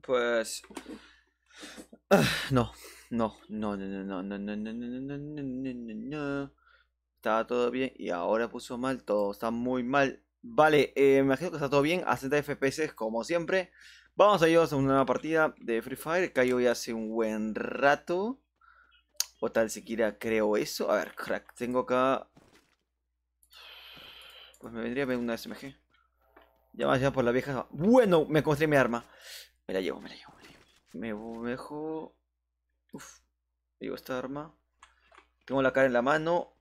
Pues... No, no. Estaba todo bien y ahora puso mal, todo está muy mal. Vale, me imagino que está todo bien, a 60 FPS como siempre. Vamos a ir a una nueva partida de Free Fire, cayó ya hace un buen rato. O tal siquiera creo eso. A ver, crack, tengo acá... Pues me vendría bien una SMG. Ya más ya por la vieja... Bueno, me encontré mi arma. Me la llevo, me la llevo, me la llevo. Me dejo... Uf, digo esta arma. Tengo la cara en la mano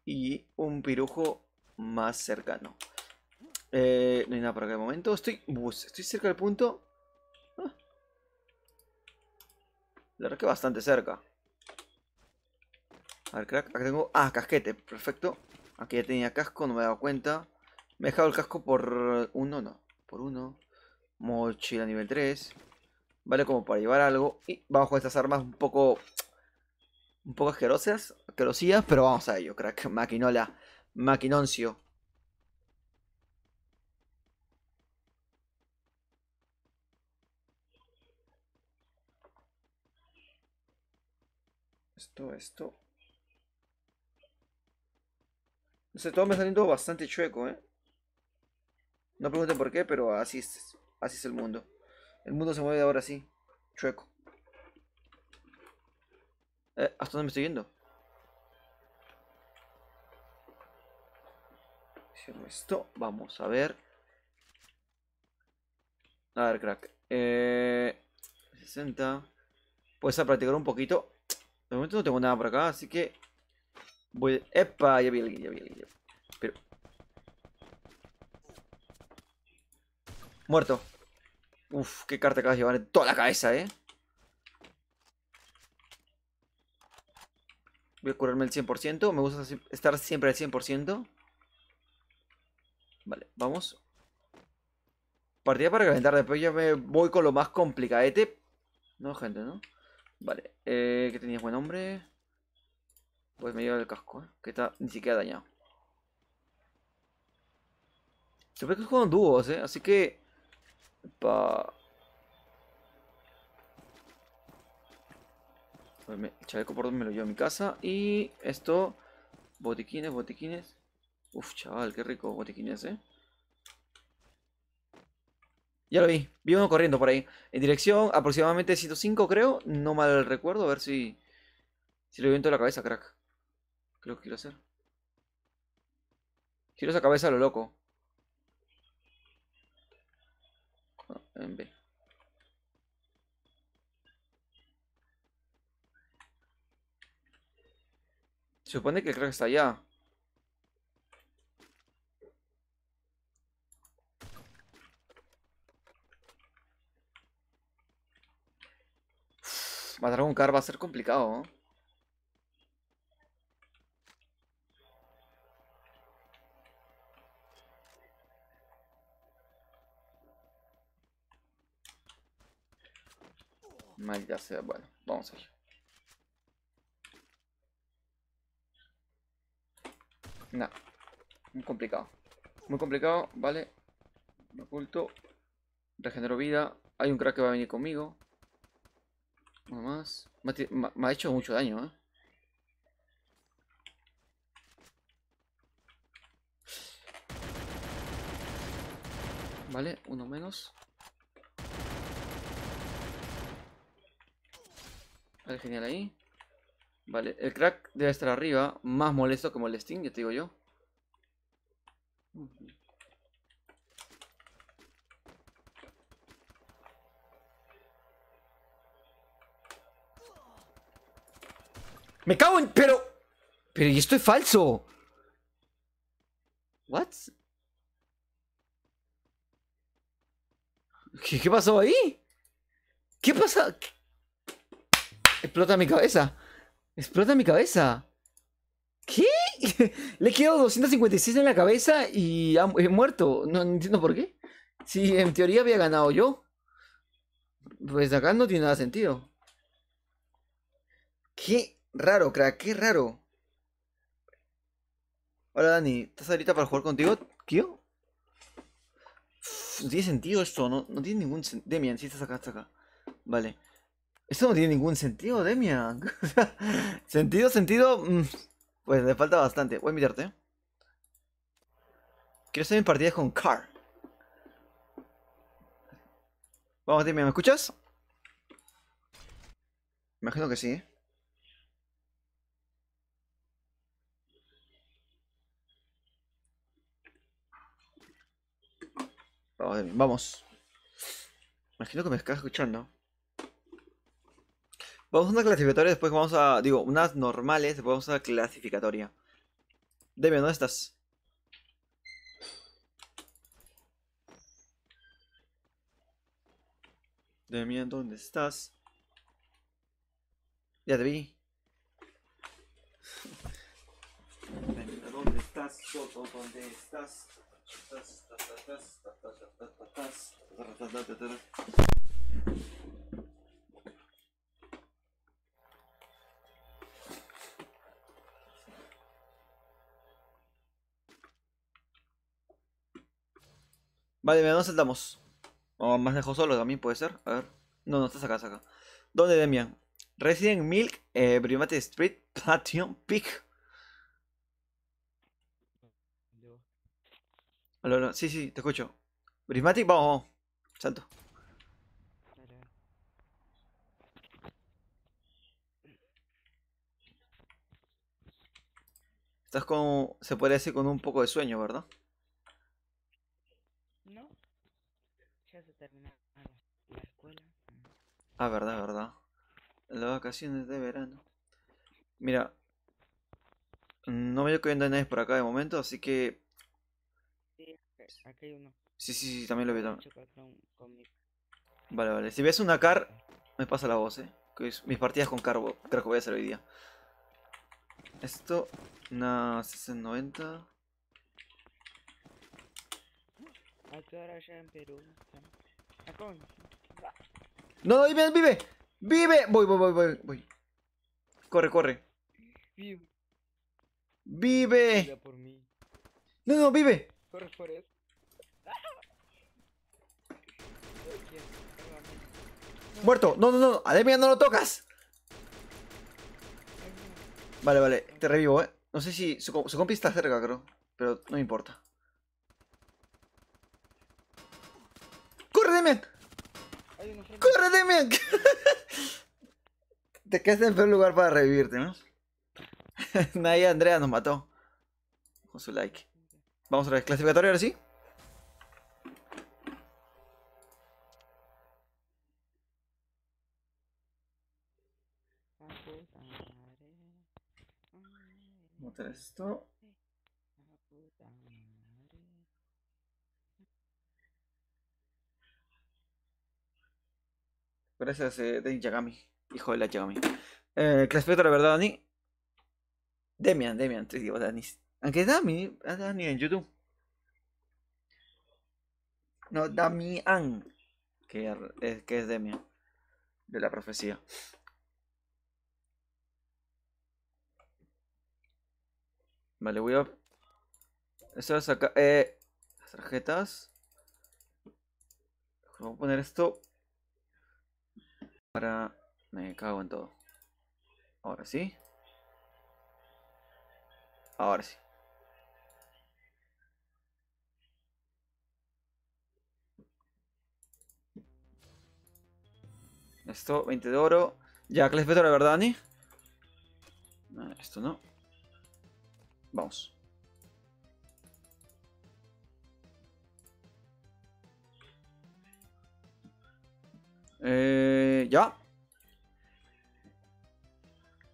y un pirujo más cercano. No hay nada por acá de momento. Estoy cerca del punto. Ah, la verdad que bastante cerca. A ver, crack. Acá tengo... Ah, casquete. Perfecto. Aquí ya tenía casco, no me he dado cuenta. Me he dejado el casco por uno, no. Por uno. Mochila nivel 3. Vale como para llevar algo. Y vamos con estas armas un poco... Un poco asquerosías, pero vamos a ello, crack. Maquinola. Maquinoncio. Esto. No sé, todo me está saliendo bastante chueco, ¿eh? No pregunten por qué, pero así es el mundo. El mundo se mueve ahora sí. Chueco. ¿Hasta dónde me estoy yendo? Cierro esto. Vamos a ver. A ver, crack. 60. Puedes a practicar un poquito. De momento no tengo nada por acá, así que... Voy... ¡Epa! Ya vi alguien, ya vi alguien. Pero... Muerto. Uf, qué carta acabas de llevar en toda la cabeza, ¿eh? Voy a curarme el 100%. Me gusta estar siempre al 100%. Vale, vamos. Partida para calentar. Después ya me voy con lo más complicadete. No, gente, ¿no? Vale. ¿Qué tenías? Buen hombre. Pues me lleva el casco, ¿eh? Que está ni siquiera dañado. Se ve que juegan dúos, ¿eh? Así que... Pa... Pues el chaleco por donde me lo llevo a mi casa. Y esto... Botiquines, botiquines. Uf, chaval, qué rico botiquines, ¿eh? Ya lo vi. Vi uno corriendo por ahí. En dirección aproximadamente 105, creo. No mal recuerdo. A ver si le viento la cabeza, crack. Creo que quiero hacer. Quiero esa cabeza a lo loco. Ah, en B. Se supone que el crack está allá. Matar a un car va a ser complicado, ¿no? Maldita sea. Bueno, vamos a ir. Nah, muy complicado. Muy complicado, vale. Me oculto. Regenero vida. Hay un crack que va a venir conmigo. Uno más. Me ha hecho mucho daño, ¿eh? Vale, uno menos. Vale, genial ahí. Vale, el crack debe estar arriba. Más molesto que molestín, ya te digo yo. ¡Me cago en... Pero... Pero y esto es falso. ¿What? ¿Qué pasó ahí? ¿Qué pasa? Explota mi cabeza. Explota mi cabeza. ¿Qué? Le he quedado 256 en la cabeza y he muerto. No entiendo por qué. Si en teoría había ganado yo. Pues acá no tiene nada sentido. Qué raro, crack, qué raro. Hola Dani, ¿estás ahorita para jugar contigo, Kio? No tiene sentido esto, no tiene ningún sentido. Demian, sí, estás acá. Vale. Esto no tiene ningún sentido, Demian. O sea, sentido. Pues le falta bastante. Voy a invitarte. Quiero estar en partidas con Car. Vamos, Demian, ¿me escuchas? Me imagino que sí, ¿eh? Vamos, Demian, vamos. Imagino que me estás escuchando. Vamos a una clasificatoria, después vamos a. Digo, unas normales, después vamos a la clasificatoria. Demian, ¿dónde estás? Demian, ¿dónde estás? Ya te vi. Demian, ¿dónde estás? Soto, ¿dónde estás? Vale, Demian, ¿dónde saltamos? O más lejos solo también puede ser. A ver. No, no, estás acá, estás acá. ¿Dónde, Demian? Resident Milk, Brimate Street, Platinum Peak. Yo, Aló, aló, sí, sí, te escucho. Prismatic, vamos, vamos. Salto. dale, Estás con. Se puede decir con un poco de sueño, ¿verdad? no, ya se terminó la escuela. Ah, verdad, verdad. Las vacaciones de verano. Mira, no veo que venda nadie por acá de momento, así que. Sí, acá hay uno. Sí, sí, sí, también lo veo. Voy a chocar con mi Vale, vale. Si ves una car, car. me pasa la voz, Que mis partidas con car, creo que voy a hacer hoy día. Esto, una 6090. Acá ahora ya en Perú. Acá un- No, no, vive, vive. Vive. Voy. Corre, corre. Vivo, Vive. cuida por mí. No, no, vive. Corre por eso. ¿Quién? Sálvame. No, Muerto. ¿quién? No, no, no. A Demian no lo tocas. Ay, no. Vale, vale. No, Te revivo, eh. No sé si su compi está cerca, creo. Pero no me importa. ¡Corre, Demian! hay uno frente. ¡Corre, Demian! Te quedaste en peor lugar para revivirte, ¿no? Nadie, Andrea nos mató. Con su like. Vamos a ver, clasificatorio ahora sí. A puta madre. Vamos a hacer esto. A puta madre. Gracias, Dani Yagami. Hijo de la Yagami. Clasificatorio, ¿verdad, Dani? Demian, te digo, Dani. Aunque Dani en YouTube. No, Damian. Que es Demian. De la profecía. Vale, voy a. Esto es acá. Las tarjetas. Voy a poner esto. Para. Me cago en todo. Ahora sí. Ahora sí. Esto, 20 de oro. Ya, clasificatorio, la verdad, Dani. Esto no. Vamos. Ya.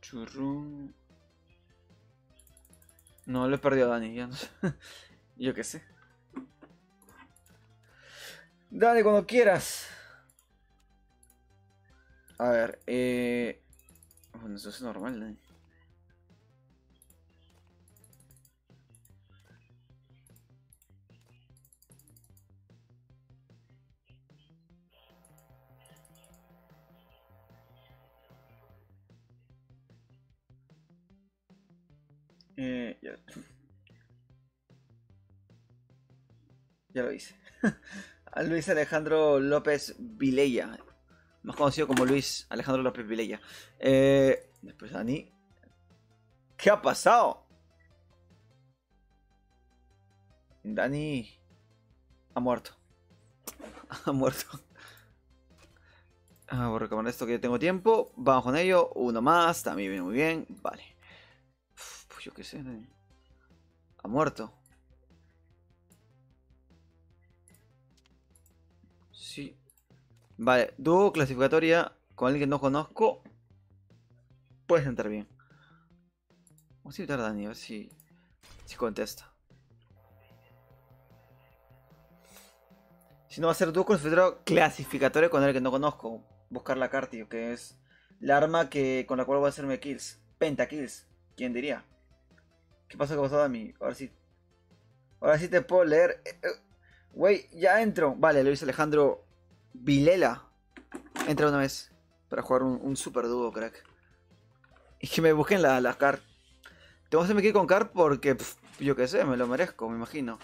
Churrum. No, lo he perdido a Dani. Ya no sé. Yo qué sé. Dani, cuando quieras. A ver, bueno, eso es normal, Dani. Ya. Ya lo hice. A Luis Alejandro López Vilella. Más conocido como Luis Alejandro López Vilella. Después Dani. ¿Qué ha pasado? Dani ha muerto. Ha muerto. Voy a reclamar esto que tengo tiempo. Vamos con ello. Uno más. También viene muy bien. Vale. Pues yo qué sé. Ha muerto. Sí. Vale. Dúo clasificatoria con alguien que no conozco. Puedes entrar bien. Vamos a invitar a Dani a ver si contesta. Si no va a ser dúo clasificatorio con alguien que no conozco. Buscar la carta, que es la arma con la cual voy a hacerme kills. Pentakills. ¿Quién diría? ¿Qué pasó? ¿Qué pasó, Dami? Ahora sí te puedo leer. Güey, ya entro. Vale, Luis Alejandro Vilela. Entra una vez. Para jugar un super dúo, crack. Y que me busquen las cartas. Tengo que hacerme kill con Car porque, yo qué sé, me lo merezco, me imagino.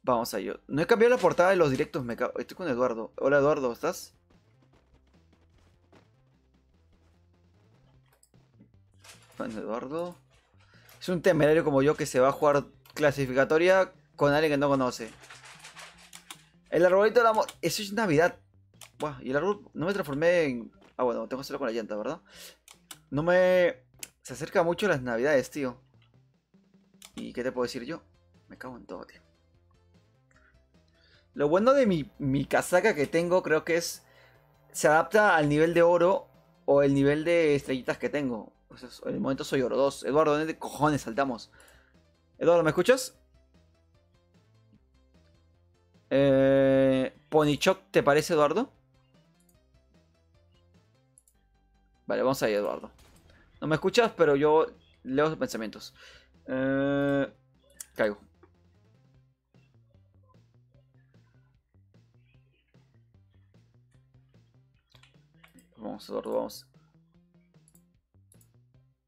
Vamos a ello. No he cambiado la portada de los directos, me cago. Estoy con Eduardo. Hola Eduardo, ¿estás? Bueno, Eduardo. Es un temerario como yo que se va a jugar clasificatoria con alguien que no conoce. El arbolito del amor. Eso es Navidad. Buah, y el árbol no me transformé en... Ah, bueno, tengo que hacerlo con la llanta, ¿verdad? No me... Se acerca mucho las Navidades, tío. ¿Y qué te puedo decir yo? Me cago en todo, tío. Lo bueno de mi casaca que tengo creo que es... Se adapta al nivel de oro o el nivel de estrellitas que tengo. Pues en el momento soy oro 2. Eduardo, ¿dónde cojones saltamos? Eduardo, ¿me escuchas? Ponychok, ¿te parece, Eduardo? Vale, vamos ahí, Eduardo. No me escuchas, pero yo leo sus pensamientos. Caigo. Vamos, Eduardo, vamos.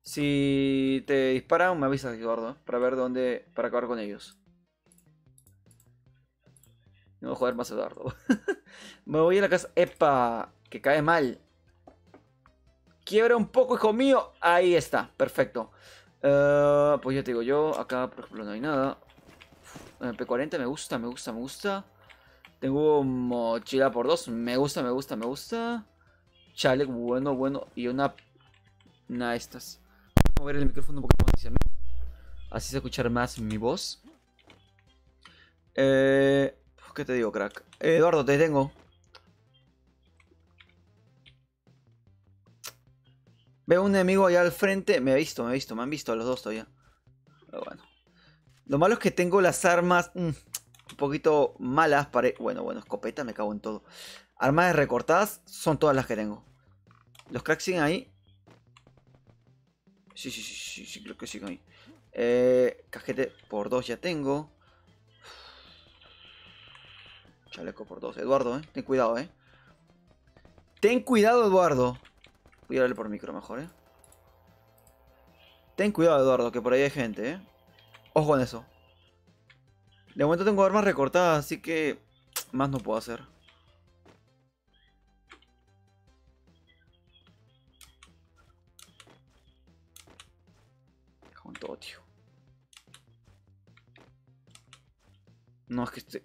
Si te disparan, me avisas, Eduardo, para ver dónde... Para acabar con ellos. No voy a joder más, Eduardo. Me voy a la casa... ¡Epa! Que cae mal. Quiebra un poco, hijo mío. Ahí está, perfecto. Pues ya te digo yo, acá por ejemplo no hay nada. P40 me gusta, me gusta, me gusta. Tengo mochila por 2, me gusta, me gusta, me gusta. Chaleco, bueno, bueno. Y una de estas. Voy a mover el micrófono un poquito más hacia mí. Así se escuchar más mi voz. ¿Qué te digo, crack? Eduardo, te tengo. Veo un enemigo allá al frente. Me han visto a los dos todavía. Pero bueno. Lo malo es que tengo las armas un poquito malas para... Bueno, escopeta, me cago en todo. Armas recortadas son todas las que tengo. Los cracks siguen ahí. Sí, creo que siguen ahí. Cajete por 2 ya tengo. Chaleco por 2. Eduardo, ten cuidado, Ten cuidado, Eduardo. Voy a darle por micro mejor, Ten cuidado, Eduardo, que por ahí hay gente, Ojo con eso. De momento tengo armas recortadas, así que más no puedo hacer. Con todo, tío. No, es que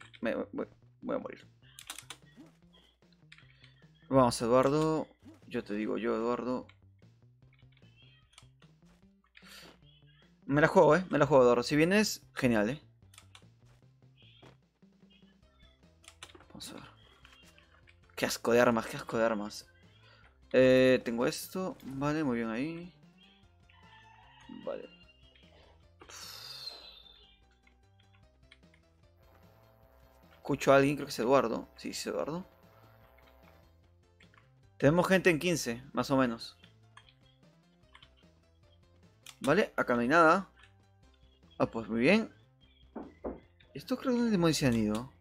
voy a morir. Vamos, Eduardo. Yo te digo yo, Eduardo. Me la juego, Me la juego, Eduardo. Si vienes, genial, Vamos a ver. Qué asco de armas, qué asco de armas. Tengo esto. Vale, muy bien ahí. Vale. Escucho a alguien, creo que es Eduardo. Sí, es Eduardo. Tenemos gente en 15, más o menos. Vale, acá no hay nada. Ah, pues muy bien. ¿Esto creo que dónde demonios se han ido?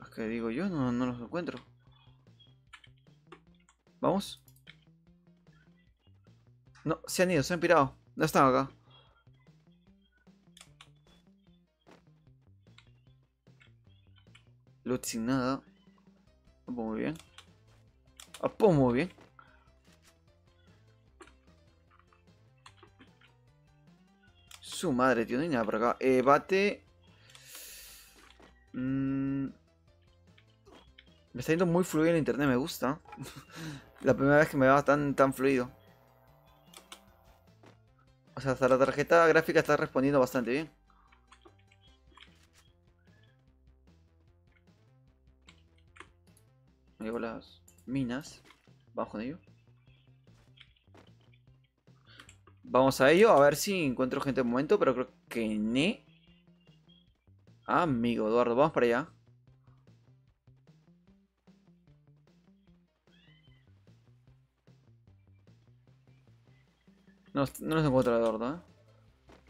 Es que digo yo, no los encuentro. ¿Vamos? No, se han ido, se han pirado. No están acá. Loot sin nada. Pues muy bien. Pues muy bien. Su madre, tío, no hay nada por acá. Bate. Me está yendo muy fluido el internet, me gusta. La primera vez que me va tan fluido. O sea, hasta la tarjeta gráfica está respondiendo bastante bien. Me llevo las minas. Vamos con ello. Vamos a ello, a ver si encuentro gente en momento, pero creo que ne. Amigo Eduardo, vamos para allá. No los encuentro, Eduardo, ¿eh?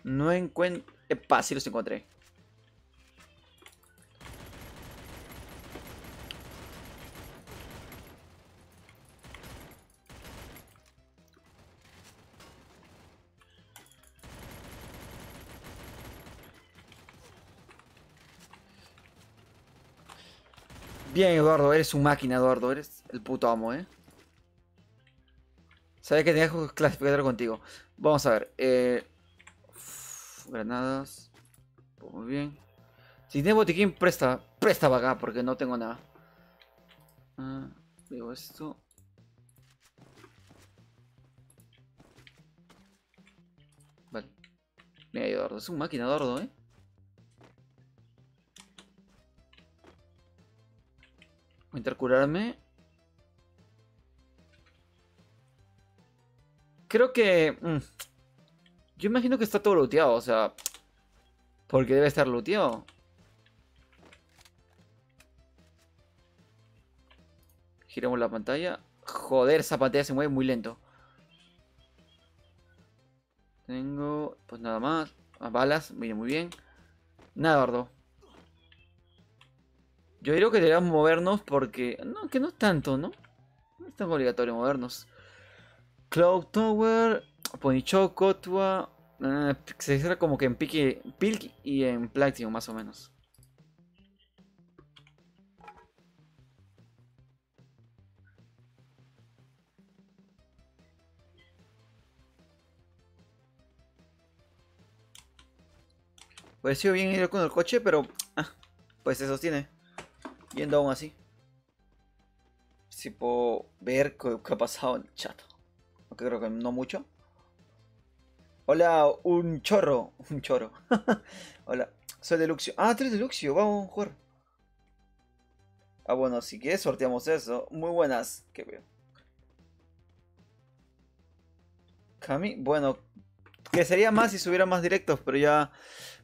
No encuentro... Epa, sí los encontré. Bien, Eduardo, eres un máquina, Eduardo. Eres el puto amo, ¿eh? Sabía que tenía que clasificar contigo. Vamos a ver. Granadas. Pues muy bien. Si tienes botiquín, presta para acá, porque no tengo nada. Digo esto. Vale. Mira, Eduardo, es un máquina, Eduardo, ¿eh? Voy a intentar curarme. Creo que... yo imagino que está todo looteado, o sea... Porque debe estar looteado. Giramos la pantalla. Joder, esa pantalla se mueve muy lento. Tengo... Pues nada más. Balas, viene muy bien. Nada, Eduardo. Yo creo que deberíamos movernos porque... No, que no es tanto, ¿no? No es tan obligatorio movernos. Cloud Tower, Ponychoco, Tua. Se cierra como que en Pilk y en Platinum, más o menos. Pareció bien ir con el coche, pero. Pues se sostiene. Yendo aún así. Si puedo ver qué ha pasado en el chat. Aunque creo que no mucho. Hola, un chorro. Un chorro. Hola, soy Deluxio. Ah, tú eres Deluxio, vamos a jugar. Bueno, si quieres sorteamos eso. Muy buenas. Que veo. Cami, bueno, que sería más si subiera más directos, pero ya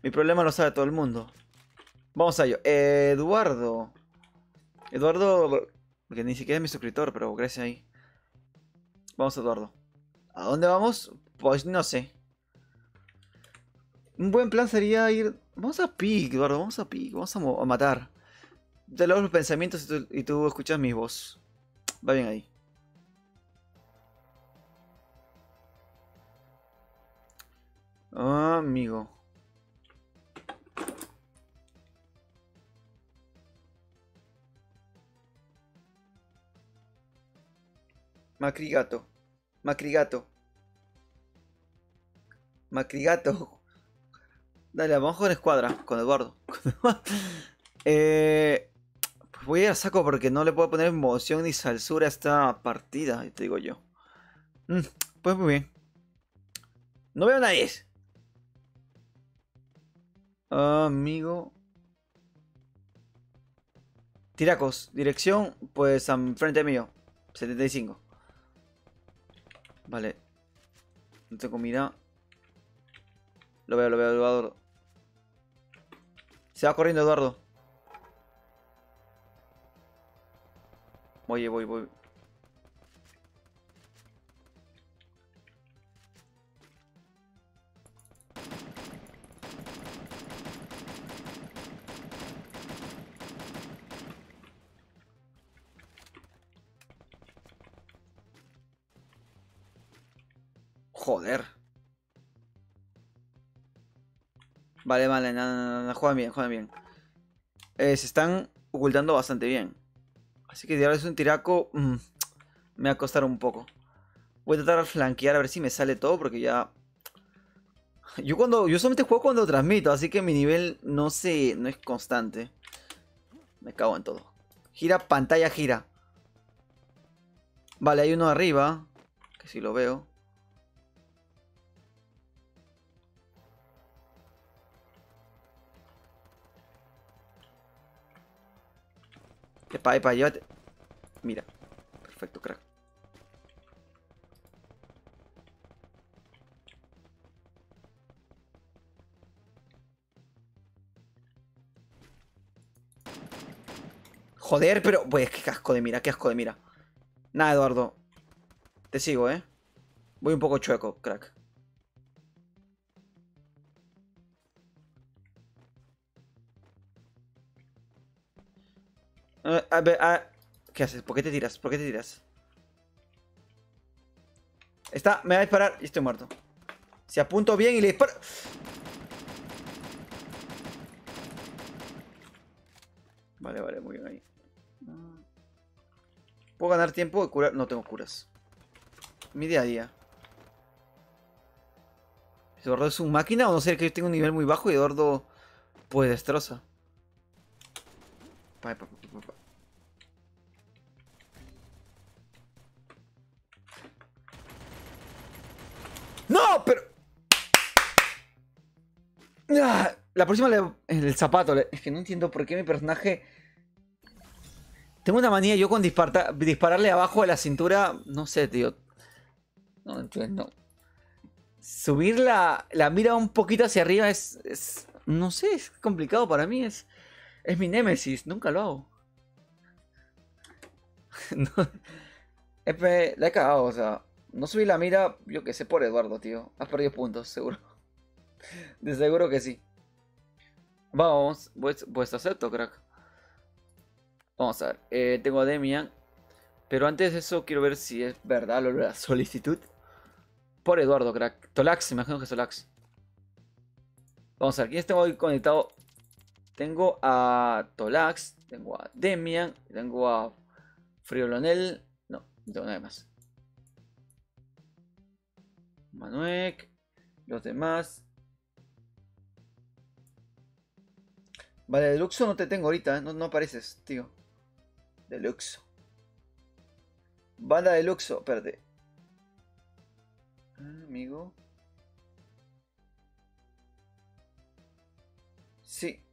mi problema lo sabe todo el mundo. Vamos a ello. Eduardo. Eduardo, que ni siquiera es mi suscriptor, pero gracias ahí. Vamos, Eduardo. ¿A dónde vamos? Pues no sé. Un buen plan sería ir... Vamos a Pig, Eduardo, vamos a Pig, vamos a matar. Te leo los pensamientos y tú escuchas mi voz. Va bien ahí. Amigo. Macrigato. Macrigato. Macrigato. Dale, vamos con escuadra, con Eduardo. Pues voy a ir a saco porque no le puedo poner emoción ni salsura a esta partida, te digo yo. Pues muy bien. No veo a nadie. Amigo. Tiracos, dirección, pues enfrente mío. 75. Vale. No tengo mira. Lo veo, Eduardo. Se va corriendo, Eduardo. Voy. Joder. Vale, no, juegan bien. Se están ocultando bastante bien. Así que si ahora es un tiraco, me va a costar un poco. Voy a tratar de flanquear a ver si me sale todo porque ya... Yo solamente juego cuando transmito, así que mi nivel no es constante. Me cago en todo. Gira, pantalla, gira. Vale, hay uno arriba, que sí lo veo. Epa, epa, llévate. Mira. Perfecto, crack. Joder, pero... Pues qué asco de mira, qué asco de mira. Nada, Eduardo. Te sigo, ¿eh? Voy un poco chueco, crack. A ver, ¿qué haces? ¿Por qué te tiras? ¿Por qué te tiras? Me va a disparar y estoy muerto. Si apunto bien y le disparo... Vale, vale, muy bien ahí. ¿Puedo ganar tiempo de curar? No tengo curas. Mi día a día. ¿Eduardo es un máquina o no sé que yo tengo un nivel muy bajo y Eduardo pues destroza? ¡No! Pero... La próxima el zapato. Es que no entiendo por qué mi personaje... Tengo una manía yo con dispararle abajo de la cintura. No sé, tío. No entiendo. Subir la mira un poquito hacia arriba no sé, es complicado para mí. Es mi némesis. Nunca lo hago. No, la he cagado, o sea. No subí la mira, yo que sé, por Eduardo, tío. Has perdido puntos, seguro. De seguro que sí. Vamos, pues acepto, crack. Vamos a ver. Tengo a Demian. Pero antes de eso quiero ver si es verdad lo de la solicitud. Por Eduardo, crack. Tolax, imagino que es Tolax. Vamos a ver, ¿quiénes tengo hoy conectado? Tengo a Tolax, tengo a Demian, tengo a Friolonel. No, no tengo nada más. Manuel, los demás. Vale, Deluxo no te tengo ahorita, no apareces, tío. Deluxo. Banda Deluxo, espérate. Amigo. Sí.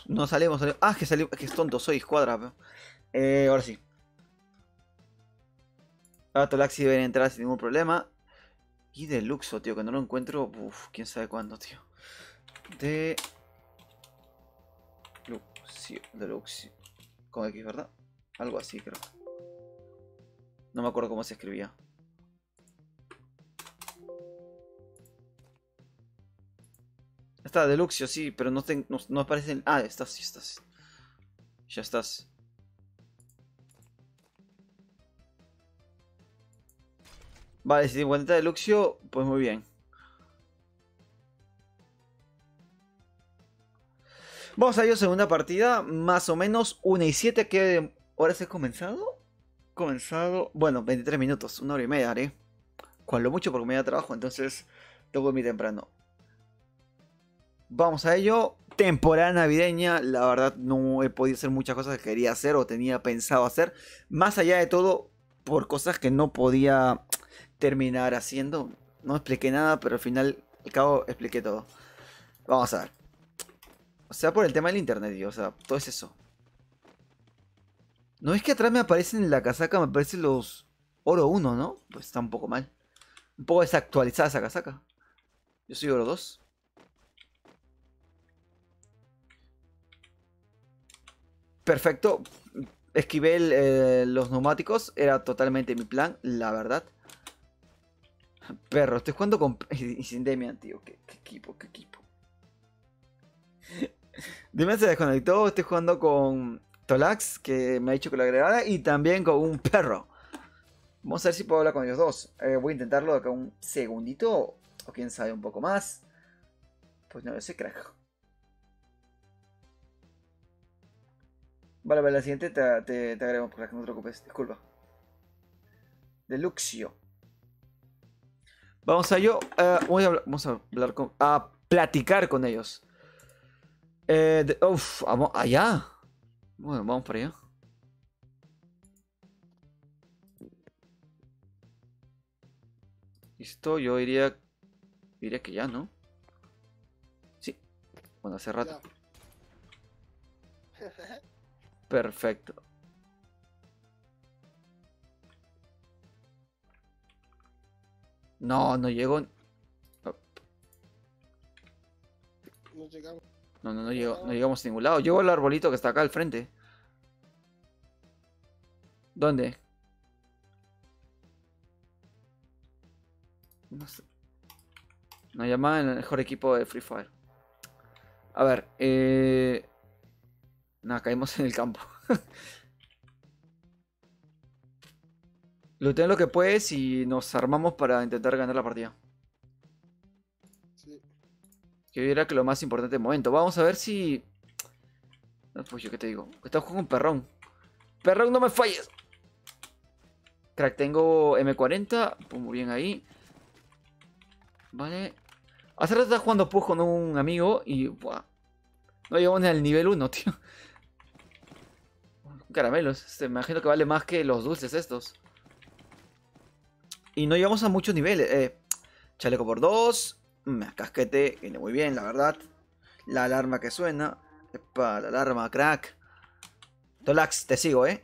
No salimos. Ah, es que salió. Es que es tonto, soy escuadra. Ahora sí. Ahora Tolaxi deben entrar sin ningún problema. Y Deluxo, tío, que no lo encuentro. Uf, quién sabe cuándo, tío. Deluxio. Con X, ¿verdad? Algo así, creo. No me acuerdo cómo se escribía. Está Deluxio, sí, pero no aparece. Ah, estás, sí estás. Ya estás. Vale, si te encuentras Deluxio, pues muy bien. Vamos a ello, segunda partida, más o menos 1:07. ¿Qué horas he comenzado? Bueno, 23 minutos, 1 hora y media haré. Con lo mucho porque me da trabajo, entonces tengo que dormir temprano. Vamos a ello. Temporada navideña, la verdad no he podido hacer muchas cosas que quería hacer o tenía pensado hacer. Más allá de todo, por cosas que no podía terminar haciendo. No expliqué nada, pero al cabo expliqué todo. Vamos a ver. O sea, por el tema del internet, tío. O sea, todo es eso. No es que atrás me aparecen en la casaca, me aparecen los oro 1, ¿no? Pues está un poco mal. Un poco desactualizada esa casaca. Yo soy oro 2. Perfecto. Esquivé los neumáticos. Era totalmente mi plan, la verdad. Perro, estoy jugando con... y sin Demian, tío. ¿Qué equipo, qué equipo? Demian se desconectó. Estoy jugando con Tolax, que me ha dicho que lo agregara. Y también con un perro. Vamos a ver si puedo hablar con ellos dos. Voy a intentarlo de acá un segundito. O quién sabe, un poco más. Pues no, ese crack. Vale, vale, la siguiente te agrego, para que no te preocupes. Disculpa. Deluxio. Vamos a yo. Vamos a hablar con. A platicar con ellos. Uf, vamos allá. Bueno, vamos para allá. Listo, yo diría que ya, ¿no? Sí. Bueno, hace rato. Ya. Perfecto. No, no llego. No llegamos. No, no, no llegamos a ningún lado. Llego al arbolito que está acá al frente. ¿Dónde? No sé. Nos llaman el mejor equipo de Free Fire. A ver, nada, caímos en el campo. Looteen lo que puedes y nos armamos para intentar ganar la partida. Sí. Que yo diría que lo más importante del momento. Vamos a ver si... No, pues yo qué te digo. Estamos con un perrón. Perrón, no me falles. Crack, tengo M40. Pues muy bien ahí. Vale. Hace rato estaba jugando Pug con un amigo y... Buah, no llegamos ni al nivel 1, tío. Caramelos. Me imagino que vale más que los dulces estos. Y no llegamos a muchos niveles. Chaleco por 2. Casquete. Viene muy bien, la verdad. La alarma que suena. Epa, la alarma, crack. Tolax, te sigo, ¿eh?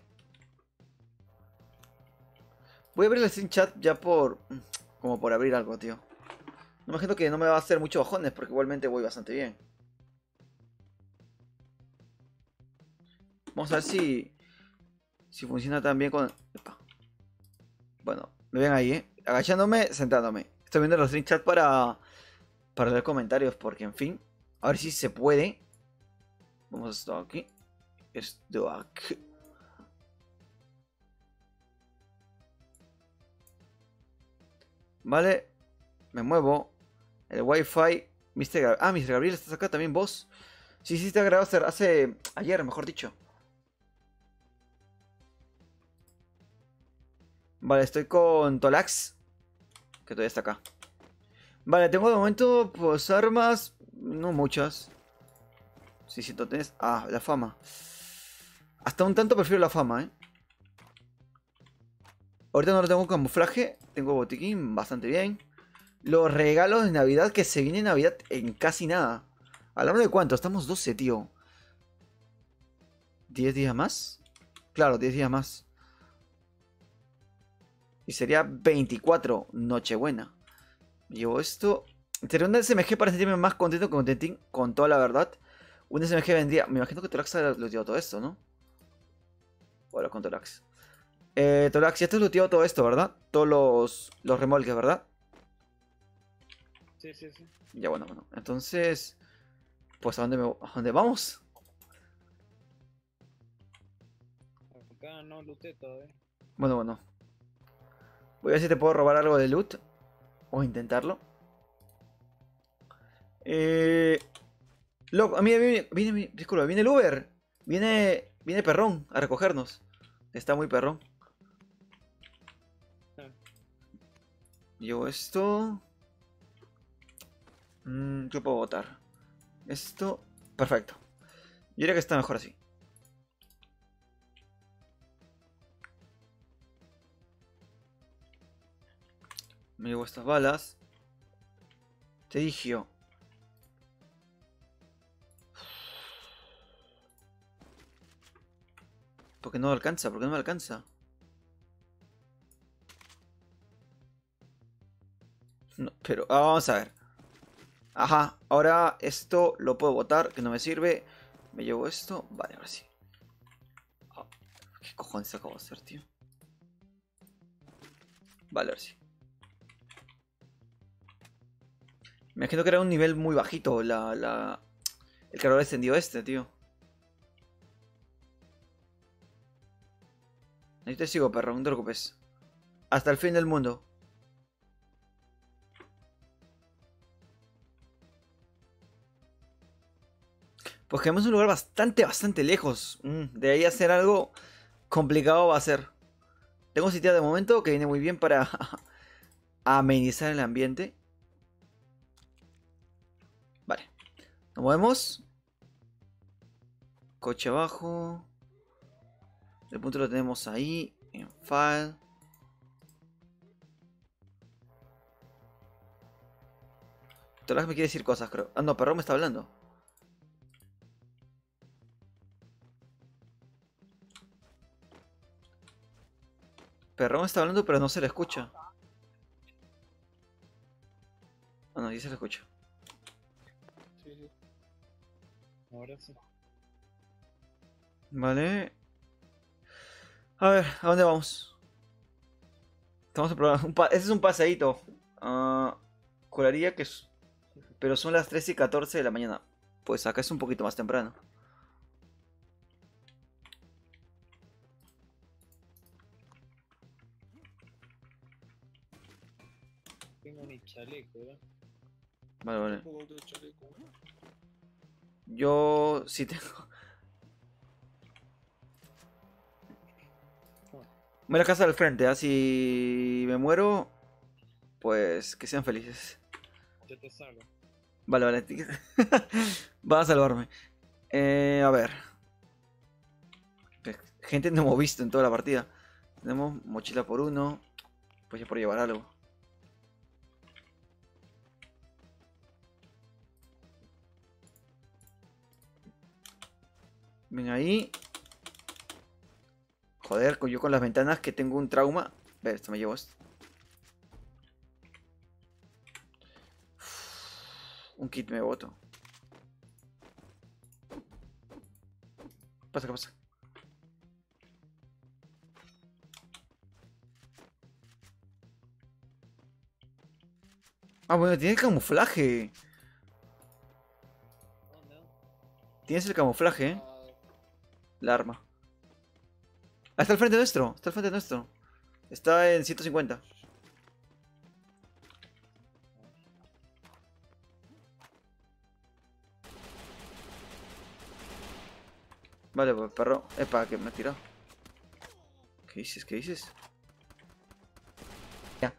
Voy a abrir el Steam Chat ya por... Como por abrir algo, tío. Me imagino que no me va a hacer mucho bajones porque igualmente voy bastante bien. Vamos a ver si funciona tan bien con... Epa. Bueno, me ven ahí, ¿eh? Agachándome, sentándome. Estoy viendo los Steam Chat para leer comentarios porque, en fin. A ver si se puede. Vamos a esto aquí. Esto aquí. Vale. Me muevo. El Wi-Fi. Mr. Gabriel, ¿estás acá también vos? Sí, sí, te ha grabado hace... Ayer, mejor dicho. Vale, estoy con Tolax. Que todavía está acá. Vale, tengo de momento, pues, armas. No muchas. Sí, sí, tenés. Ah, la fama. Hasta un tanto prefiero la fama, ¿eh? Ahorita no lo tengo camuflaje. Tengo botiquín, bastante bien. Los regalos de Navidad, que se viene Navidad en casi nada. ¿Hablamos de cuánto? Estamos 12, tío. ¿10 días más? Claro, 10 días más. Y sería 24, Nochebuena. Me llevo esto. Sería un SMG para sentirme más contento que contentín, con toda la verdad. Un SMG vendría... Me imagino que Tolax ha looteado todo esto, ¿no? Hola con Tolax. Tolax, ya te has looteado todo esto, ¿verdad? Todos los remolques, ¿verdad? Sí, sí, sí. Ya, bueno, bueno. Entonces... Pues, ¿a dónde vamos? Acá no looté todavía. Bueno, bueno. Voy a ver si te puedo robar algo de loot. O intentarlo. Loco, a mí disculpa, viene el Uber. Viene perrón a recogernos. Está muy perrón. Llevo esto. ¿Qué puedo botar? Esto. Perfecto. Yo diría que está mejor así. Me llevo estas balas. Te dije yo. ¿Por qué no alcanza? ¿Por qué no me alcanza? No, pero vamos a ver. Ajá, ahora esto lo puedo botar, que no me sirve. Me llevo esto. Vale, ahora sí. Oh, ¿qué cojones acabo de hacer, tío? Vale, ahora sí. Me imagino que era un nivel muy bajito el cargador extendido este, tío. Ahí te sigo, perro, no te preocupes. Hasta el fin del mundo. Pues queremos un lugar bastante lejos. De ahí hacer algo complicado va a ser. Tengo un sitio de momento que viene muy bien para amenizar el ambiente. Vale. Nos movemos. Coche abajo. El punto lo tenemos ahí. En file. Torres me quiere decir cosas, creo. Ah, no, Perro me está hablando. Perro me está hablando, pero no se le escucha. Ah, no, sí se le escucha. Sí, sí. Ahora sí. Vale. A ver, ¿a dónde vamos? Estamos en programa. Ese es un paseíto. Juraría que es. Pero son las 3:14 de la mañana. Pues acá es un poquito más temprano. Tengo mi chaleco, ¿verdad? Vale, vale. Un poco de chaleco. Yo sí tengo. Voy a la casa del frente, si me muero, pues que sean felices. Yo te salgo. Vale, vale. Va a salvarme. A ver. Gente no hemos visto en toda la partida. Tenemos mochila por uno. Pues ya por llevar algo. Ven ahí. Joder, yo con las ventanas que tengo un trauma. A ver, esto me llevo esto. Un kit me boto. Pasa, ¿qué pasa? Ah, bueno, tiene camuflaje. ¿Dónde? Tienes el camuflaje, ¿eh? Ah, La arma. Ah, está al frente nuestro. Está al frente nuestro. Está en 150. Vale, pues perro. Epa, que me ha tirado. ¿Qué dices? ¿Qué dices? Ya.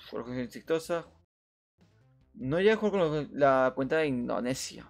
Por exitosa. No llegué a jugar con la cuenta de Indonesia.